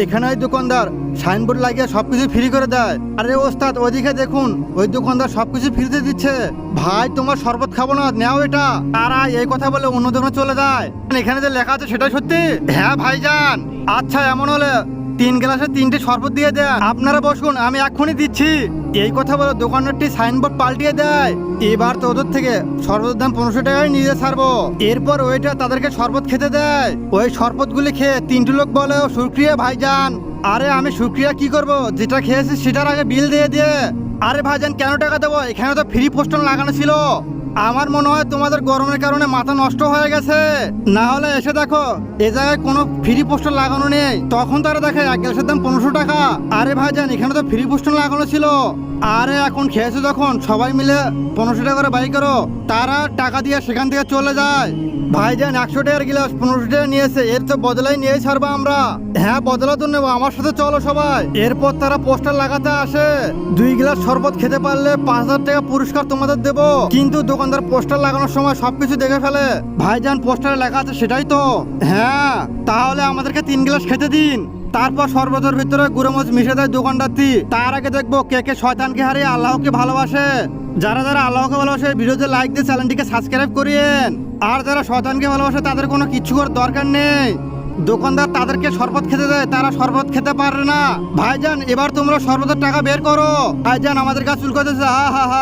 এখানে ওই দোকানদার সাইনবোর্ড লাগিয়ে সবকিছু ফ্রি করে দেয়। আরে ওস্তাদ ওইদিকে দেখুন, ওই দোকানদার সবকিছু ফ্রিতে দিচ্ছে। ভাই তোমার শরবত খাবো না, নেও এটা। তারা এই কথা বলে অন্য দোকানে চলে যায়। এখানে যে লেখা আছে সেটাই সত্যি? হ্যাঁ ভাইজান। আচ্ছা এমন হলে 3 গ্লাসে 3টে শরবত দিয়ে দেন। আপনারা বসুন, আমি এক্ষুনি দিচ্ছি। এই কথা বলে দোকানদারটি সাইনবোর্ড পাল্টিয়ে দেয়। এবার তো ওদের থেকে শরবতের দাম 1500 টাকায় নিয়ে ছাড়বো। এরপর ওইটা তাদেরকে শরবত খেতে দেয়। ওই শরবতগুলি খেয়ে 3টে লোক বলে, শুক্রিয়া ভাইজান। আরে আমি শুক্রিয়া কি করব, যেটা খেয়েছি সেটার আগে বিল দিয়ে দিয়ে। আরে ভাইজান কেন টাকা দেবো, এখানে তো ফ্রি পোস্টার লাগানো ছিল। আমার মনে হয় তোমাদের গরমের কারণে মাথা নষ্ট হয়ে গেছে। না হলে এসে দেখো এ জায়গায় কোনো ফ্রি পোস্টার লাগানো নেই। তখন তারা দেখে এক গ্লাসের দাম 1500 টাকা। আরে ভাইজান এখানে তো ফ্রি পোস্টার লাগানো ছিল। আরে এখন খেয়েছো যখন সবাই মিলে 1500 টাকা করে বাই করো। তারা টাকা দিয়ে সেখান থেকে চলে যায়। ভাইজান 100 টাকার গ্লাস 1500 টাকা নিয়েছে, এর তো বদলাই নিয়ে ছাড়বো আমরা। হ্যাঁ বদলা তো নেবো, আমার সাথে চলো সবাই। এরপর তারা পোস্টার লাগাতে আসে, 2 গ্লাস শরবত খেতে পারলে 5000 টাকা পুরস্কার তোমাদের দেবো। কিন্তু দোকানদার পোস্টার লাগানোর সময় সবকিছু দেখে ফেলে। ভাইজান পোস্টারে লেখা আছে সেটাই তো? হ্যাঁ তাহলে আমাদেরকে 3 গ্লাস খেতে দিন। তারপর শরবতের ভিতরে গুঁড়োমরিচ মিশে দেয় দোকানদারটি। তার আগে দেখবো কে কে শয়তানকে হারিয়ে আল্লাহকে ভালোবাসে। যারা যারা আল্লাহকে ভালোবাসে ভিডিওতে লাইক দিয়ে চ্যানেলটিকে সাবস্ক্রাইব করিয়েন। আর যারা শয়তানকে ভালোবাসে তাদের কোনো কিচ্ছু করার দরকার নেই। দোকানদার তাদেরকে শরবত খেতে দেয়, তারা শরবত খেতে পারে না। ভাইজান এবার তোমরা শরবতের টাকা বের করো। ভাইজান আমাদের কাছে চুল করতেছে, হা হা হা।